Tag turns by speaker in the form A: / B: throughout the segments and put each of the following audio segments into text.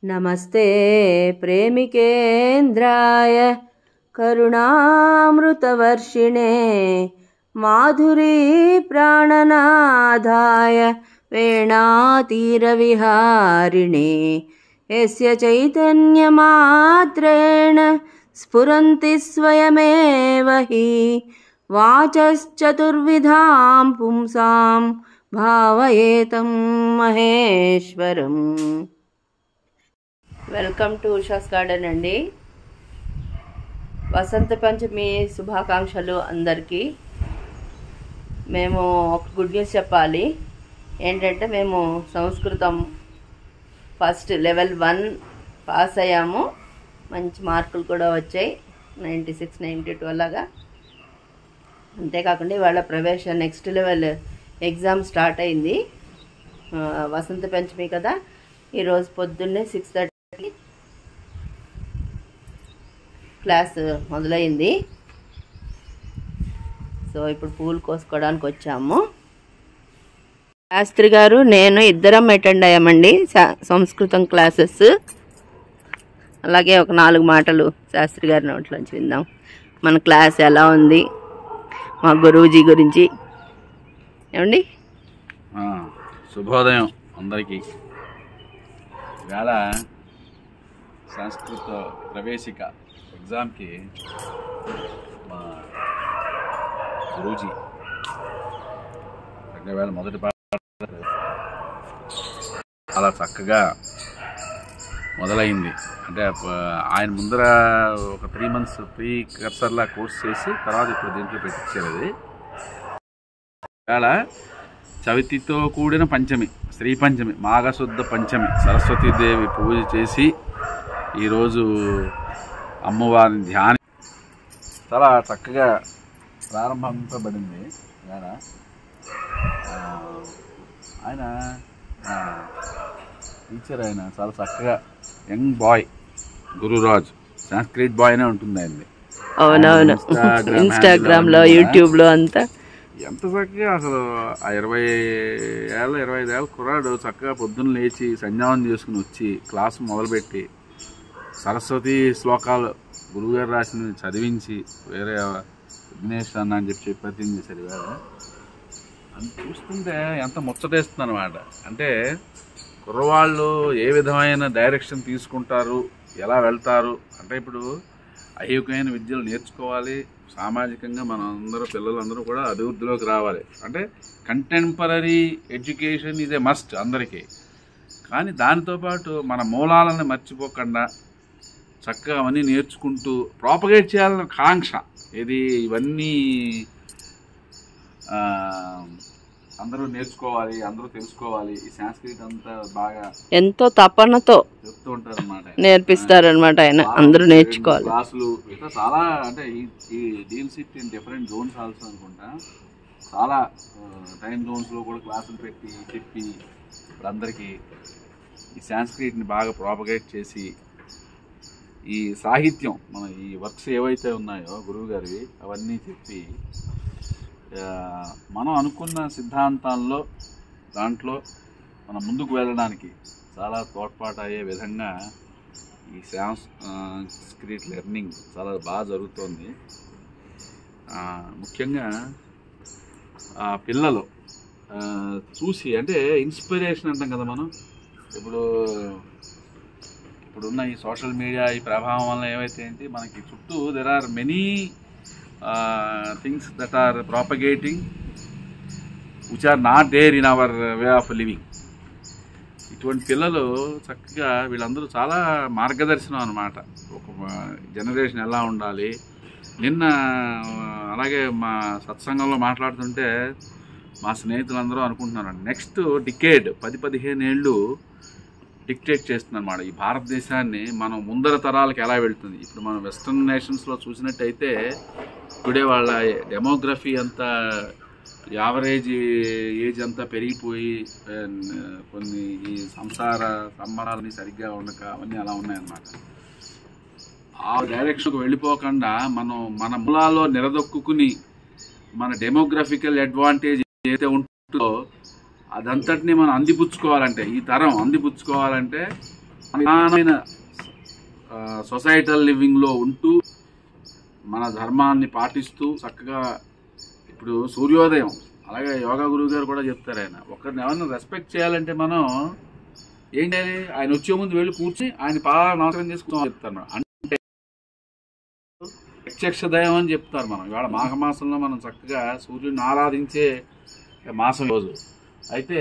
A: नमस्ते प्रेमिकेन्द्राय करुणामृतवर्षिणे माधुरी प्राणनादाय वेणातीरविहारिणे यस्य चैतन्यमात्रेण स्फुरन्ति स्वयमेव हि वाचश्चतुर्विधां पुंसां भावयेतं महेश्वरम्। వెల్కమ్ టు ఉషాస్ గార్డెన్ అండి। వసంత పంచమి శుభాకాంక్షలు అందరికీ। మేము ఒక గుడ్ న్యూస్ చెప్పాలి ఏంటంటే మేము సంస్కృతం ఫస్ట్ లెవెల్ 1 పాస్ అయ్యాము। మంచి మార్కులు కూడా వచ్చాయి, 96, 92 అలాగా। అంతేకాకుండా ఇవాళ ప్రవేశ నెక్స్ట్ లెవెల్ ఎగ్జామ్ స్టార్ట్ అయింది। వసంత పంచమి కదా, ఈరోజు పొద్దున్నే 6:30 క్లాస్ మొదలైంది। సో ఇప్పుడు పూలు కోసుకోవడానికి వచ్చాము। శాస్త్రి గారు నేను ఇద్దరం అటెండ్ అయ్యామండి సంస్కృతం క్లాసెస్। అలాగే ఒక 4 మాటలు శాస్త్రి గారి నోట్లోంచి విందాం। మన క్లాస్ ఎలా ఉంది, మా గురువుజీ గురించి ఏమండి?
B: శుభోదయం అందరికీ। ఇవాళ సంస్కృత ప్రవేశిక ఎగ్జామ్కి మా గురూజీ వేళ మొదటి పాట చాలా చక్కగా మొదలైంది। అంటే ఆయన ముందర ఒక 3 months ప్రీ కర్సర్లా కోర్స్ చేసి తర్వాత ఇప్పుడు దీంట్లో పెట్టించారు। అది ఇవాళ చవితితో కూడిన పంచమి, శ్రీ పంచమి, మాఘశుద్ధ పంచమి, సరస్వతీదేవి పూజ చేసి ఈరోజు అమ్మవారిని ధ్యానం చాలా చక్కగా ప్రారంభించబడింది। ఆయన టీచర్, ఆయన చాలా చక్కగా young boy, Gururaj Sanskrit boy అనే ఉంటుంది ఆయనది।
A: అవునవును, ఇన్స్టాగ్రామ్లో యూట్యూబ్లో అంతా
B: ఎంత చక్కగా అసలు ఆ 20 ఏళ్ళ 25 ఏళ్ళ కుర్రాడు చక్కగా పొద్దున్న లేచి సంధ్యావనం చేసుకుని వచ్చి క్లాసు మొదలుపెట్టి సరస్వతి శ్లోకాలు గురువుగారు రాసినవి చదివించి వేరే విఘ్నేష్ అన్న అని చెప్పి ప్రతిజ్ఞ చేశారు। ఇవాళ అని చూస్తుంటే ఎంత ముచ్చటేస్తుంది అన్నమాట। అంటే కుర్రవాళ్ళు ఏ విధమైన డైరెక్షన్ తీసుకుంటారు, ఎలా వెళ్తారు అంటే ఇప్పుడు అయోగ్యమైన విద్యలు నేర్చుకోవాలి, సామాజికంగా మన అందరూ పిల్లలందరూ కూడా అభివృద్ధిలోకి రావాలి అంటే contemporary education is a must అందరికీ। కానీ దానితో పాటు మన మూలాలను మర్చిపోకుండా చక్కగా అవన్నీ నేర్చుకుంటూ ప్రాపగేట్ చేయాలన్న కాంక్ష ఇది, ఇవన్నీ అందరూ నేర్చుకోవాలి, అందరూ తెలుసుకోవాలి। ఈ సంస్కృతి అంతా బాగా ఎంతో
A: తపనతో
B: చెప్తూ ఉంటారు అన్నమాట,
A: నేర్పిస్తారనమాట ఆయన। అందరూ నేర్చుకోవాలి
B: క్లాసులు ఇట్లా చాలా, అంటే ఈ deals it in different Jones also అనుకుంటా, చాలా టైం జోన్స్లో కూడా క్లాసులు పెట్టి చెప్పి ఇప్పుడు అందరికీ ఈ సంస్కృతిని బాగా ప్రాపగేట్ చేసి ఈ సాహిత్యం మన ఈ వర్క్స్ ఏవైతే ఉన్నాయో గురువు గారివి అవన్నీ చెప్పి మనం అనుకున్న సిద్ధాంతాల్లో దాంట్లో మనం ముందుకు వెళ్ళడానికి చాలా తోడ్పాటు అయ్యే విధంగా ఈ సంస్కృత్ లెర్నింగ్ చాలా బాగా జరుగుతోంది। ముఖ్యంగా పిల్లలు చూసి అంటే ఇన్స్పిరేషన్ అంటాం కదా మనం, ఇప్పుడున్న ఈ సోషల్ మీడియా ఈ ప్రభావం వల్ల ఏవైతే ఏంటి మనకి చుట్టూ there are many things that are propagating which are not there in our way of living. ఇటువంటి పిల్లలు చక్కగా వీళ్ళందరూ చాలా మార్గదర్శనం అన్నమాట, ఒక జనరేషన్ ఎలా ఉండాలి। నిన్న అలాగే మా సత్సంగంలో మాట్లాడుతుంటే మా స్నేహితులందరూ అనుకుంటున్నారు నెక్స్ట్ డికేడ్ 10-15 ఏళ్ళు డిక్టేట్ చేస్తుంది అన్నమాట ఈ భారతదేశాన్ని, మనం ముందర తరాలకు ఎలా వెళ్తుంది। ఇప్పుడు మనం వెస్ట్రన్ నేషన్స్లో చూసినట్టయితే ఇప్పుడే వాళ్ళ డెమోగ్రఫీ అంతా యావరేజ్ ఏజ్ అంతా పెరిగిపోయి కొన్ని ఈ సంసార సంబరాలని సరిగ్గా ఉండక అవన్నీ అలా ఉన్నాయన్నమాట। ఆ డైరెక్షన్కు వెళ్ళిపోకుండా మనం మన మూలాల్లో నిలదొక్కుని మన డెమోగ్రఫికల్ అడ్వాంటేజ్ ఏదైతే ఉంటుందో అదంతటిని మనం అందిపుచ్చుకోవాలంటే, ఈ తరం అందిపుచ్చుకోవాలంటే ప్రధానమైన సొసైటల్ లివింగ్లో ఉంటూ మన ధర్మాన్ని పాటిస్తూ చక్కగా ఇప్పుడు సూర్యోదయం అలాగే యోగా గురువు గారు కూడా చెప్తారు, ఆయన ఒకరిని ఎవరిని రెస్పెక్ట్ చేయాలంటే మనం ఏం చేయాలి, ఆయన వచ్చే ముందు వెళ్ళి కూర్చి ఆయన పాదాలు నమస్కారం చేసుకుంటాం చెప్తారు. అంటే ప్రత్యక్ష దైవం అని చెప్తారు. మనం ఇవాళ మాఘమాసంలో మనం చక్కగా సూర్యుడిని ఆరాధించే మాసం రోజు. అయితే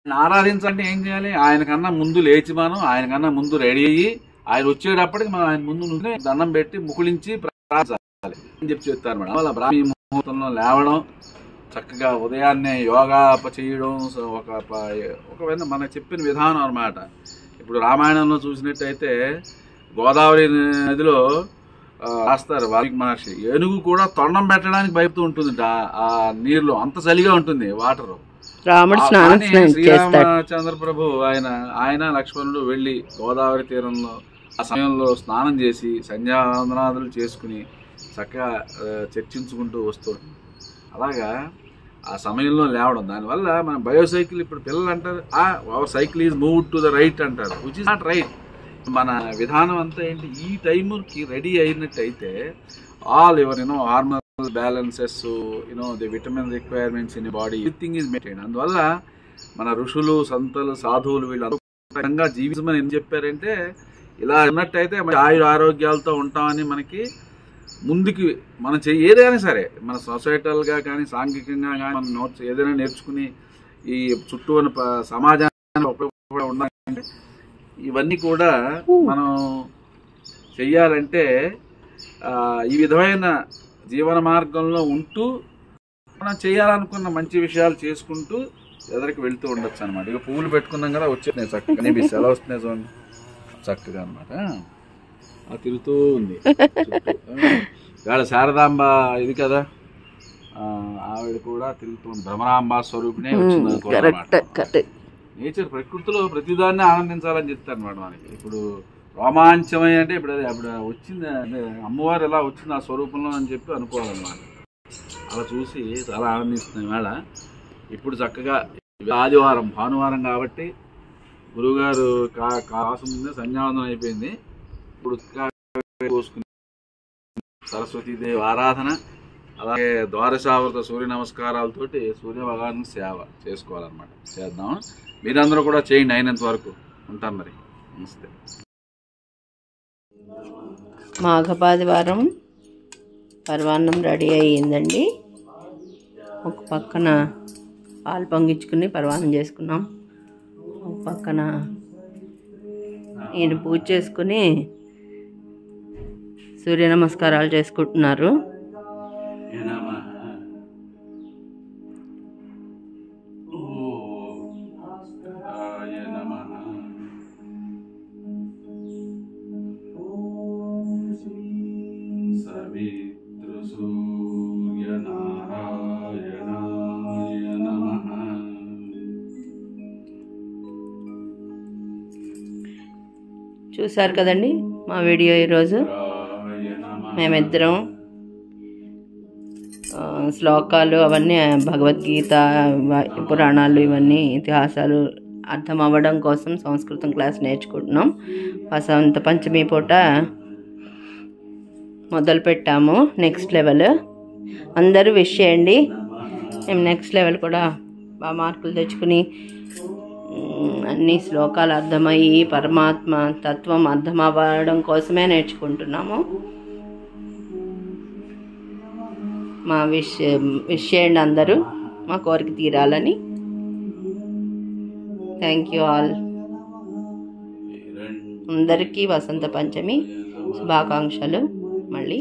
B: ఆరాధించాలంటే ఏం చేయాలి, ఆయనకన్నా ముందు లేచి మనం ఆయనకన్నా ముందు రెడీ అయ్యి ఆయన వచ్చేటప్పటికి మనం ఆయన ముందు నుండి దండం పెట్టి ముకుళించి ప్రార్థించాలి అని చెప్పి చెప్తారు మేడం. అలా బ్రాహ్మీ ముహూర్తంలో లేవడం, చక్కగా ఉదయాన్నే యోగా చేయడం ఒక మనకు చెప్పిన విధానం అన్నమాట. ఇప్పుడు రామాయణంలో చూసినట్టయితే గోదావరి నదిలో రాస్తారు వాల్మీకి మహర్షి, ఏనుగు కూడా తొండం పెట్టడానికి భయపడుతూ ఉంటుంది ఆ నీరులో, అంత చలిగా ఉంటుంది వాటర్. శ్రీరామచంద్ర ప్రభు ఆయన లక్ష్మణుడు వెళ్ళి గోదావరి తీరంలో ఆ సమయంలో స్నానం చేసి సంధ్యావందనాదులు చేసుకుని చక్కగా చర్చించుకుంటూ వస్తుంది. అలాగా ఆ సమయంలో లేవడం, దానివల్ల మన బయోసైకిల్ ఇప్పుడు పిల్లలు అంటారు our cycle is move to the right అంటారు, విచ్ ఇస్ నాట్ రైట్. మన విధానం అంతా ఏంటి, ఈ టైంకి రెడీ అయినట్టయితే all your hormonal balances the vitamin requirements in body everything is maintain. అందువల్ల మన ఋషులు సంతులు సాధువులు వీళ్ళంతా జీవితమని ఏం చెప్పారంటే, ఇలా ఉన్నట్టయితే ఆరోగ్యాలతో ఉంటామని మనకి ముందుకి మనం ఏదైనా సరే మన సొసైటల్గా కానీ సాంఘికంగా కానీ మనం ఏదైనా నేర్చుకుని ఈ చుట్టూ ఉన్న సమాజానికి ఉపయోగపడి ఉండాలంటే ఇవన్నీ కూడా మనం చెయ్యాలంటే ఈ విధమైన జీవన మార్గంలో ఉంటూ మనం చేయాలనుకున్న మంచి విషయాలు చేసుకుంటూ ఎదరికి వెళ్తూ ఉండొచ్చు అనమాట. ఇక పువ్వులు పెట్టుకున్నాం కదా, వచ్చేస్తున్నాయి చక్కగా, ఎలా వస్తున్నాయి చూడండి చక్కగా అనమాట. తిరుగుతూ ఉంది. ఇవాళ శారదాంబ ఇది కదా, ఆవిడ కూడా తిరుగుతుంది, భ్రమరాంబ స్వరూపిణే వచ్చింది. నేచర్ ప్రకృతిలో ప్రతిదాన్ని ఆనందించాలని చెప్తారు అనమాట మనకి. ఇప్పుడు రోమాంచమై అంటే ఇప్పుడు అప్పుడు వచ్చింది, అమ్మవారు ఎలా వచ్చింది ఆ స్వరూపంలో అని చెప్పి అనుకోవాలన్నమాట. అలా చూసి చాలా ఆనందిస్తున్నాయి ఇవాళ. ఇప్పుడు చక్కగా ఆదివారం భానువారం కాబట్టి గురువుగారు కాసు ముందే సంధ్యావందనం అయిపోయింది. ఇప్పుడు కోసుకుని సరస్వతీదేవి ఆరాధన, అలాగే ద్వాదశావృత సూర్య నమస్కారాలతోటి సూర్య భగవాన్ సేవ చేసుకోవాలన్నమాట. చేద్దాం, మీరందరూ కూడా చేయండి అయినంత వరకు. ఉంటాం మరి, నమస్తే.
A: మాఘపాదివారం పర్వాన్నం రెడీ అయ్యిందండి. ఒక పక్కన పాలు పొంగించుకుని పర్వాన్నం చేసుకున్నాం, ఒక పక్కన ఈయన పూజ చేసుకుని సూర్య నమస్కారాలు చేసుకుంటున్నారు. చూశారు కదండి మా వీడియో ఈరోజు. మేమిద్దరం శ్లోకాలు అవన్నీ భగవద్గీత పురాణాలు ఇవన్నీ ఇతిహాసాలు అర్థం అవ్వడం కోసం సంస్కృతం క్లాస్ నేర్చుకుంటున్నాం. వసంత పంచమి పూట మొదలుపెట్టాము. నెక్స్ట్ లెవెల్ అందరూ విష్ చేయండి. మేము నెక్స్ట్ లెవెల్ కూడా బాగా మార్కులు తెచ్చుకుని అన్ని శ్లోకాలు అర్థమయ్యి పరమాత్మ తత్వం అర్థం అవ్వడం కోసమే నేర్చుకుంటున్నాము. మా విష్ చేయండి అందరూ, మా కోరిక తీరాలని. Thank you all. అందరికీ వసంత పంచమి శుభాకాంక్షలు. మళ్ళీ